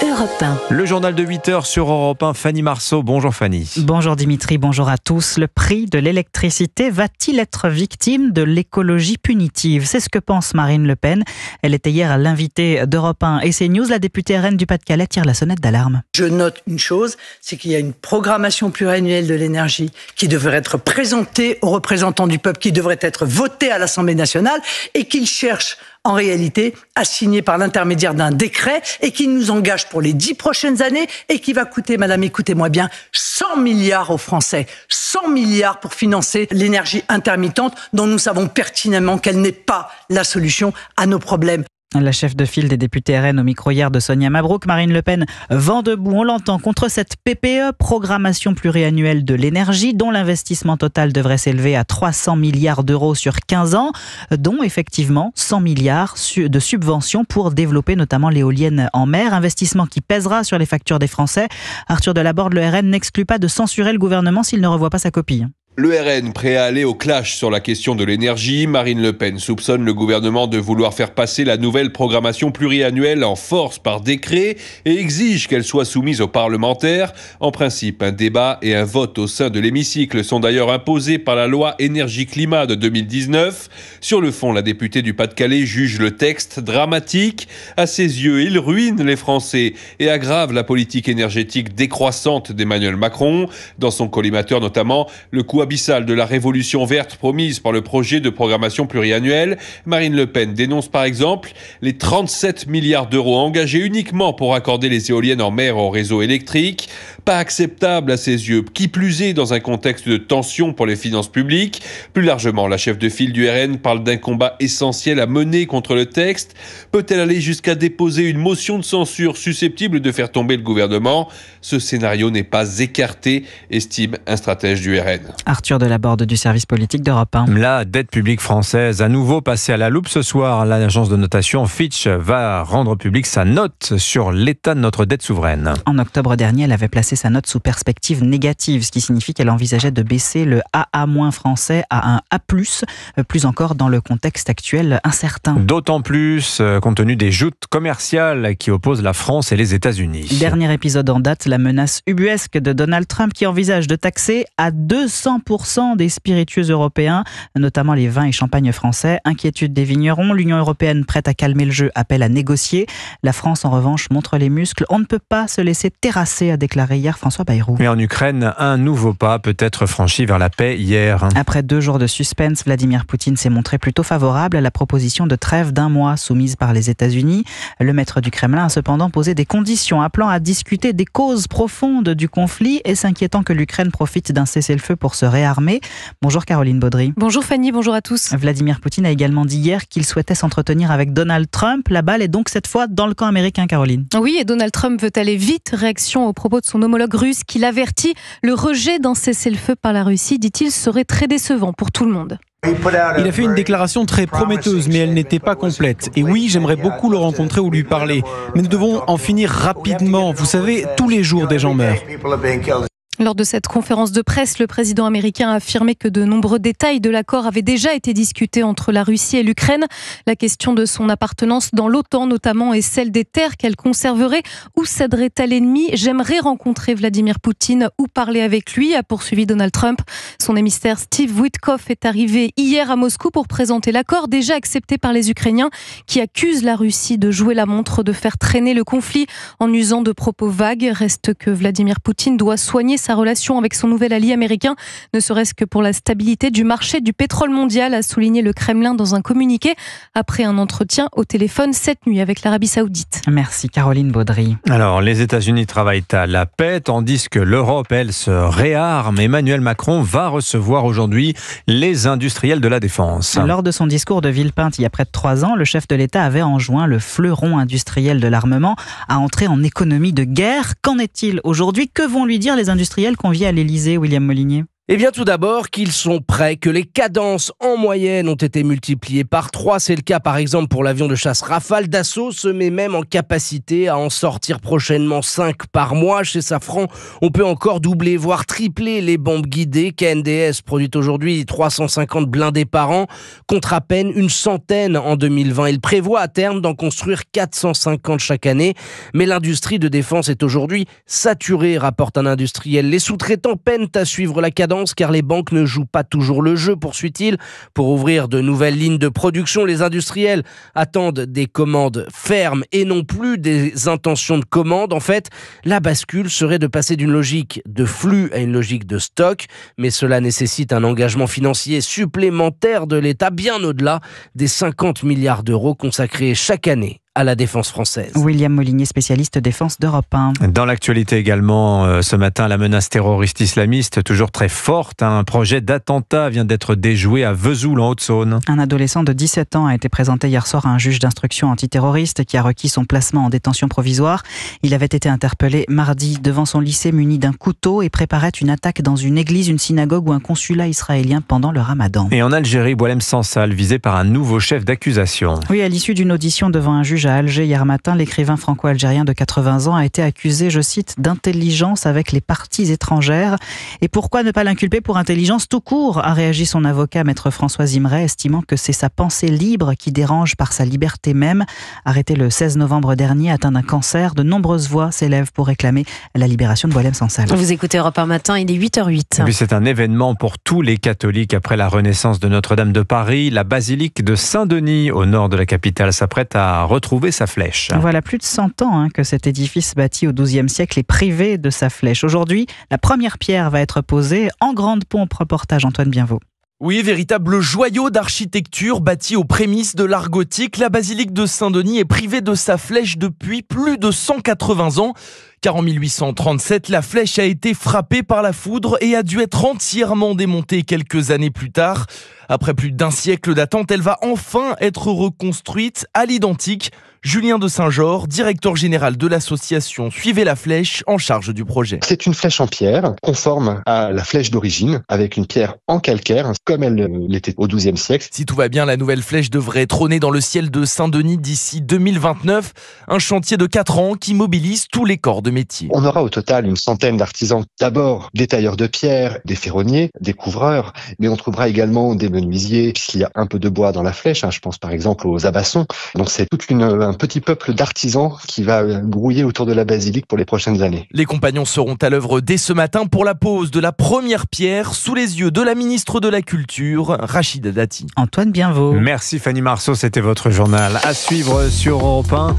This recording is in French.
Europe 1. Le journal de 8h sur Europe 1, Fanny Marceau. Bonjour Fanny. Bonjour Dimitri, bonjour à tous. Le prix de l'électricité va-t-il être victime de l'écologie punitive ? C'est ce que pense Marine Le Pen. Elle était hier l'invitée d'Europe 1 et CNews. La députée RN du Pas-de-Calais tire la sonnette d'alarme. Je note une chose, c'est qu'il y a une programmation pluriannuelle de l'énergie qui devrait être présentée aux représentants du peuple, qui devrait être votée à l'Assemblée nationale et qu'ils cherchent en réalité à signer par l'intermédiaire d'un décret et qui nous engage pour les 10 prochaines années et qui va coûter, madame, écoutez-moi bien, 100 milliards aux Français. 100 milliards pour financer l'énergie intermittente dont nous savons pertinemment qu'elle n'est pas la solution à nos problèmes. La chef de file des députés RN au micro hier de Sonia Mabrouk, Marine Le Pen, vent debout, on l'entend, contre cette PPE, programmation pluriannuelle de l'énergie, dont l'investissement total devrait s'élever à 300 milliards d'euros sur 15 ans, dont effectivement 100 milliards de subventions pour développer notamment l'éolienne en mer, investissement qui pèsera sur les factures des Français. Arthur Delaborde, le RN, n'exclut pas de censurer le gouvernement s'il ne revoit pas sa copie. Le RN prêt à aller au clash sur la question de l'énergie. Marine Le Pen soupçonne le gouvernement de vouloir faire passer la nouvelle programmation pluriannuelle en force par décret et exige qu'elle soit soumise aux parlementaires. En principe, un débat et un vote au sein de l'hémicycle sont d'ailleurs imposés par la loi énergie-climat de 2019. Sur le fond, la députée du Pas-de-Calais juge le texte dramatique. À ses yeux, il ruine les Français et aggrave la politique énergétique décroissante d'Emmanuel Macron. Dans son collimateur notamment, le coût abyssal de la révolution verte promise par le projet de programmation pluriannuelle. Marine Le Pen dénonce par exemple les 37 milliards d'euros engagés uniquement pour accorder les éoliennes en mer au réseau électrique. Pas acceptable à ses yeux, qui plus est dans un contexte de tension pour les finances publiques. Plus largement, la chef de file du RN parle d'un combat essentiel à mener contre le texte. Peut-elle aller jusqu'à déposer une motion de censure susceptible de faire tomber le gouvernement ? Ce scénario n'est pas écarté, estime un stratège du RN. Arthur Delaborde du service politique d'Europe 1. La dette publique française à nouveau passée à la loupe ce soir. L'agence de notation Fitch va rendre publique sa note sur l'état de notre dette souveraine. En octobre dernier, elle avait placé sa note sous perspective négative, ce qui signifie qu'elle envisageait de baisser le AA- français à un A+, plus encore dans le contexte actuel incertain. D'autant plus compte tenu des joutes commerciales qui opposent la France et les États-Unis. Dernier épisode en date, la menace ubuesque de Donald Trump qui envisage de taxer à 200% des spiritueux européens, notamment les vins et champagnes français. Inquiétude des vignerons, l'Union européenne prête à calmer le jeu, appelle à négocier. La France en revanche montre les muscles. On ne peut pas se laisser terrasser, a déclaré hier François Bayrou. Mais en Ukraine, un nouveau pas peut être franchi vers la paix hier. Après 2 jours de suspense, Vladimir Poutine s'est montré plutôt favorable à la proposition de trêve d'1 mois soumise par les États-Unis. Le maître du Kremlin a cependant posé des conditions appelant à discuter des causes profondes du conflit et s'inquiétant que l'Ukraine profite d'un cessez-le-feu pour se réarmer. Bonjour Caroline Baudry. Bonjour Fanny, bonjour à tous. Vladimir Poutine a également dit hier qu'il souhaitait s'entretenir avec Donald Trump. La balle est donc cette fois dans le camp américain, Caroline. Oui, et Donald Trump veut aller vite. Réaction au propos de son homologue russe qui l'avertit. Le rejet d'un cessez-le-feu par la Russie, dit-il, serait très décevant pour tout le monde. Il a fait une déclaration très prometteuse, mais elle n'était pas complète. Et oui, j'aimerais beaucoup le rencontrer ou lui parler. Mais nous devons en finir rapidement. Vous savez, tous les jours des gens meurent. Lors de cette conférence de presse, le président américain a affirmé que de nombreux détails de l'accord avaient déjà été discutés entre la Russie et l'Ukraine. La question de son appartenance dans l'OTAN notamment et celle des terres qu'elle conserverait ou céderait à l'ennemi. J'aimerais rencontrer Vladimir Poutine ou parler avec lui, a poursuivi Donald Trump. Son émissaire Steve Witkoff est arrivé hier à Moscou pour présenter l'accord déjà accepté par les Ukrainiens qui accusent la Russie de jouer la montre, de faire traîner le conflit en usant de propos vagues. Reste que Vladimir Poutine doit soigner sa relation avec son nouvel allié américain, ne serait-ce que pour la stabilité du marché du pétrole mondial, a souligné le Kremlin dans un communiqué après un entretien au téléphone cette nuit avec l'Arabie Saoudite. Merci Caroline Baudry. Alors, les États-Unis travaillent à la paix, tandis que l'Europe, elle, se réarme. Emmanuel Macron va recevoir aujourd'hui les industriels de la défense. Lors de son discours de Villepinte il y a près de 3 ans, le chef de l'État avait enjoint le fleuron industriel de l'armement à entrer en économie de guerre. Qu'en est-il aujourd'hui ? Que vont lui dire les industriels conviés à l'Élysée, William Molinier ? Eh bien tout d'abord qu'ils sont prêts, que les cadences en moyenne ont été multipliées par 3. C'est le cas par exemple pour l'avion de chasse Rafale. Dassault se met même en capacité à en sortir prochainement 5 par mois. Chez Safran, on peut encore doubler, voire tripler les bombes guidées. KNDS produit aujourd'hui 350 blindés par an, contre à peine une centaine en 2020. Il prévoit à terme d'en construire 450 chaque année. Mais l'industrie de défense est aujourd'hui saturée, rapporte un industriel. Les sous-traitants peinent à suivre la cadence car les banques ne jouent pas toujours le jeu, poursuit-il. Pour ouvrir de nouvelles lignes de production, les industriels attendent des commandes fermes et non plus des intentions de commande. En fait, la bascule serait de passer d'une logique de flux à une logique de stock, mais cela nécessite un engagement financier supplémentaire de l'État, bien au-delà des 50 milliards d'euros consacrés chaque année à la défense française. William Molinier, spécialiste défense d'Europe 1. Dans l'actualité également, ce matin, la menace terroriste islamiste, toujours très forte. Un projet d'attentat vient d'être déjoué à Vesoul, en Haute-Saône. Un adolescent de 17 ans a été présenté hier soir à un juge d'instruction antiterroriste qui a requis son placement en détention provisoire. Il avait été interpellé mardi devant son lycée muni d'un couteau et préparait une attaque dans une église, une synagogue ou un consulat israélien pendant le ramadan. Et en Algérie, Boualem Sansal, visé par un nouveau chef d'accusation. Oui, à l'issue d'une audition devant un juge à Alger hier matin, l'écrivain franco-algérien de 80 ans a été accusé, je cite, d'intelligence avec les parties étrangères. Et pourquoi ne pas l'inculper pour intelligence tout court, a réagi son avocat, maître François Zimret, estimant que c'est sa pensée libre qui dérange par sa liberté même. Arrêté le 16 novembre dernier, atteint d'un cancer, de nombreuses voix s'élèvent pour réclamer la libération de Boualem Sansal. Vous écoutez Europe 1 matin, il est 8h08. Et puis c'est un événement pour tous les catholiques après la renaissance de Notre-Dame de Paris. La basilique de Saint-Denis, au nord de la capitale, s'apprête à retrouver sa flèche. Voilà plus de 100 ans que cet édifice bâti au XIIe siècle est privé de sa flèche. Aujourd'hui, la première pierre va être posée en grande pompe. Reportage Antoine Bienvaux. Oui, véritable joyau d'architecture bâti aux prémices de l'art gothique, la basilique de Saint-Denis est privée de sa flèche depuis plus de 180 ans. Car en 1837, la flèche a été frappée par la foudre et a dû être entièrement démontée quelques années plus tard. Après plus d'un siècle d'attente, elle va enfin être reconstruite à l'identique. Julien de Saint-Georges, directeur général de l'association Suivez la Flèche, en charge du projet. C'est une flèche en pierre, conforme à la flèche d'origine, avec une pierre en calcaire, comme elle l'était au XIIe siècle. Si tout va bien, la nouvelle flèche devrait trôner dans le ciel de Saint-Denis d'ici 2029. Un chantier de 4 ans qui mobilise tous les corps de métier. On aura au total une centaine d'artisans. D'abord des tailleurs de pierre, des ferronniers, des couvreurs, mais on trouvera également des menuisiers, puisqu'il y a un peu de bois dans la flèche. Je pense par exemple aux abassons. Donc c'est un petit peuple d'artisans qui va grouiller autour de la basilique pour les prochaines années. Les compagnons seront à l'œuvre dès ce matin pour la pose de la première pierre sous les yeux de la ministre de la Culture, Rachida Dati. Antoine Bienvaux. Merci Fanny Marceau, c'était votre journal à suivre sur Europe 1.